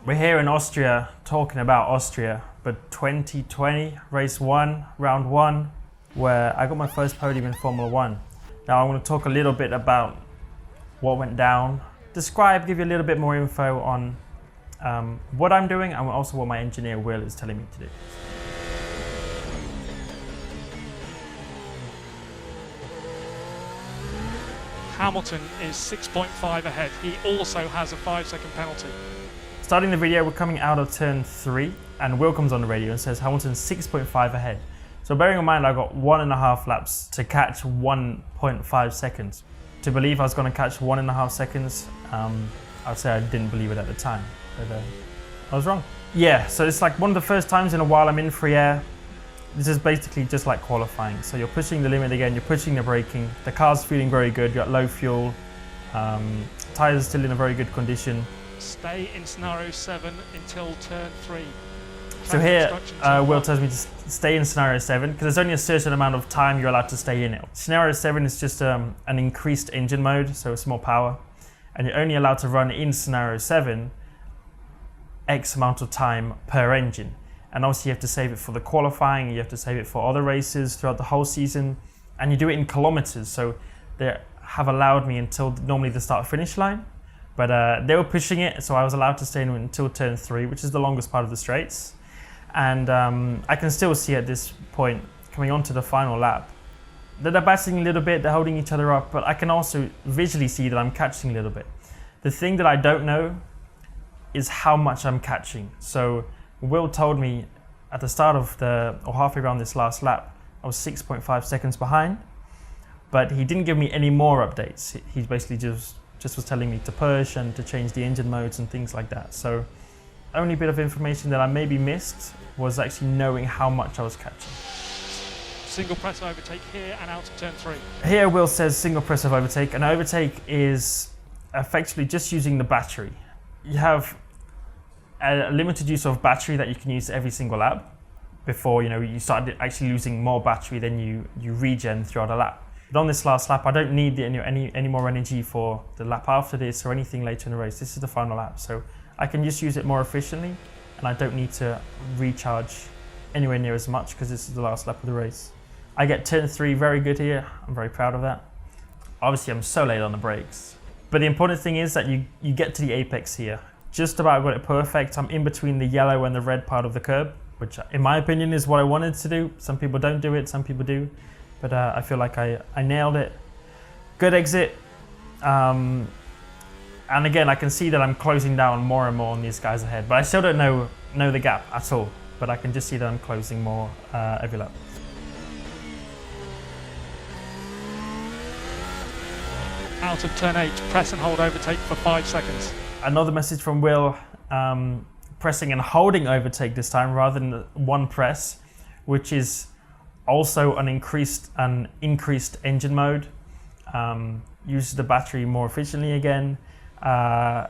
We're here in Austria talking about Austria, but 2020, race 1, round 1, where I got my first podium in Formula 1. Now I want to talk a little bit about what went down, give you a little bit more info on what I'm doing and also what my engineer Will is telling me to do. Hamilton is 6.5 ahead. He also has a 5-second penalty. Starting the video, we're coming out of turn 3 and Will comes on the radio and says Hamilton's 6.5 ahead. So bearing in mind I got 1.5 laps to catch 1.5 seconds. To believe I was going to catch 1.5 seconds, I'd say I didn't believe it at the time, but I was wrong. Yeah, so it's like one of the first times in a while I'm in free air. This is basically just like qualifying. So you're pushing the limit again, you're pushing the braking, the car's feeling very good, you got low fuel, tyres still in a very good condition. Stay in scenario 7 until turn 3. So here, Will tells me to stay in scenario 7 because there's only a certain amount of time you're allowed to stay in it. Scenario 7 is just an increased engine mode, so it's more power. And you're only allowed to run in scenario 7 X amount of time per engine. And obviously you have to save it for the qualifying, you have to save it for other races throughout the whole season. And you do it in kilometers, so they have allowed me until normally the start-finish line. But they were pushing it, so I was allowed to stay in until turn 3, which is the longest part of the straights. And I can still see at this point, coming on to the final lap, that they're battling a little bit, they're holding each other up, but I can also visually see that I'm catching a little bit. The thing that I don't know is how much I'm catching. So Will told me at the start of or halfway around this last lap, I was 6.5 seconds behind, but he didn't give me any more updates. He basically just was telling me to push and to change the engine modes and things like that. So only bit of information that I maybe missed was actually knowing how much I was catching. Single press overtake here and out of turn 3. Here Will says single press of overtake. An overtake is effectively just using the battery. You have a limited use of battery that you can use every single lap before you start actually losing more battery than you regen throughout a lap. But on this last lap, I don't need any more energy for the lap after this or anything later in the race. This is the final lap, so I can just use it more efficiently and I don't need to recharge anywhere near as much because this is the last lap of the race. I get turn 3 very good here. I'm very proud of that. Obviously, I'm so late on the brakes. But the important thing is that you get to the apex here. Just about got it perfect. I'm in between the yellow and the red part of the curb, which in my opinion is what I wanted to do. Some people don't do it, some people do. But I feel like I nailed it. Good exit. And again, I can see that I'm closing down more and more on these guys ahead. But I still don't know the gap at all. But I can just see that I'm closing more every lap. Out of turn 8, press and hold overtake for 5 seconds. Another message from Will, pressing and holding overtake this time rather than one press, which is also an increased engine mode. Uses the battery more efficiently again. But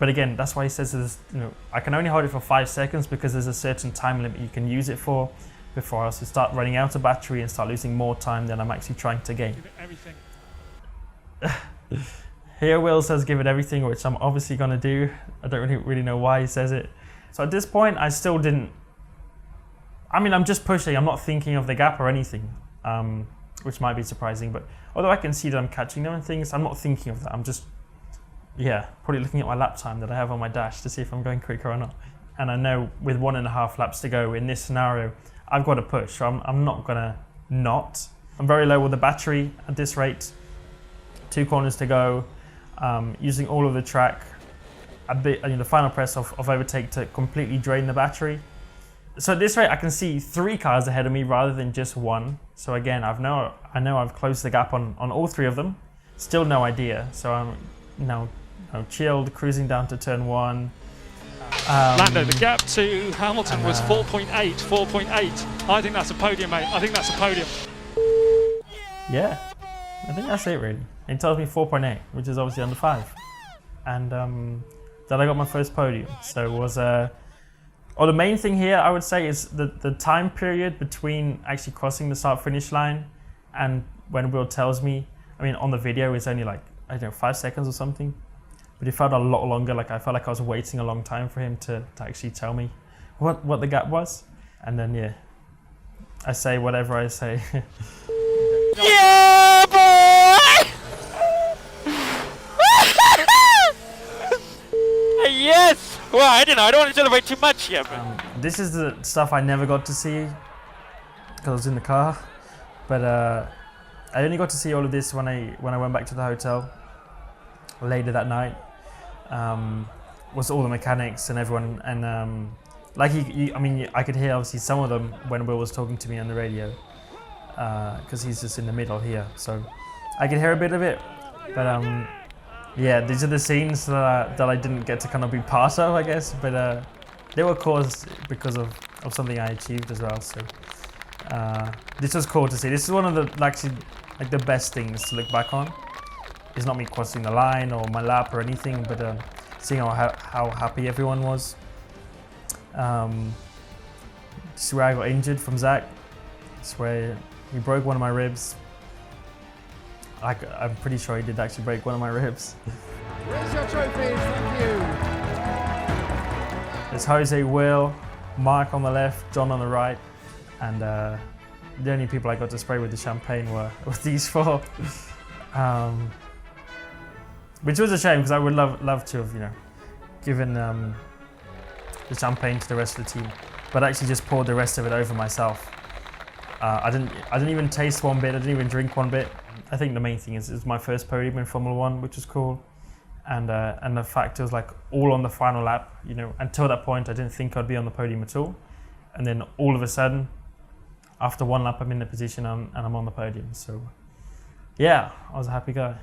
again, that's why he says I can only hold it for 5 seconds because there's a certain time limit you can use it for before I also start running out of battery and start losing more time than I'm actually trying to gain. Give it everything. Here Will says give it everything, which I'm obviously going to do. I don't really know why he says it. So at this point, I still didn't... I'm just pushing. I'm not thinking of the gap or anything, which might be surprising. But although I can see that I'm catching them and things, I'm not thinking of that. I'm just, probably looking at my lap time that I have on my dash to see if I'm going quicker or not. And I know with 1.5 laps to go in this scenario, I've got to push. So I'm not going to not. I'm very low with the battery at this rate. 2 corners to go. Using all of the track, the final press of overtake to completely drain the battery. So at this rate, I can see 3 cars ahead of me rather than just 1. So again, I know I've closed the gap on all 3 of them. Still no idea. So I'm now chilled, cruising down to turn 1. Lando, the gap to Hamilton was 4.8. I think that's a podium, mate. I think that's a podium. Yeah, I think that's it really. It tells me 4.8, which is obviously under 5. And that I got my first podium. So it was the main thing here I would say is the time period between actually crossing the start-finish line and when Will tells me, on the video it's only like, 5 seconds or something. but it felt a lot longer. Like I felt like I was waiting a long time for him to actually tell me what the gap was. And then yeah, I say whatever I say. Yeah, boy! Yes! Well, I don't know. I don't want to celebrate too much here. This is the stuff I never got to see because I was in the car. But I only got to see all of this when I went back to the hotel later that night. Was all the mechanics and everyone, and like I mean, I could hear obviously some of them when Will was talking to me on the radio, because he's just in the middle here, so I could hear a bit of it. But yeah, these are the scenes that I didn't get to kind of be part of, I guess. But they were caused because of something I achieved as well. So this was cool to see. This is one of the actually like the best things to look back on. It's not me crossing the line or my lap or anything, but seeing how happy everyone was. This is where I got injured from Zach. It's where he broke one of my ribs. I'm pretty sure he did actually break one of my ribs. Where's your trophies? Thank you. There's Jose, Will, Mark on the left, John on the right, and the only people I got to spray with the champagne were these four. Which was a shame because I would love to have, you know, given the champagne to the rest of the team, but actually just poured the rest of it over myself. I didn't even taste one bit. I didn't even drink one bit. I think the main thing is it was my first podium in Formula One, which was cool, and the fact it was like all on the final lap. You know, until that point I didn't think I'd be on the podium at all, and then all of a sudden, after one lap, I'm in the position and I'm on the podium. So, yeah, I was a happy guy.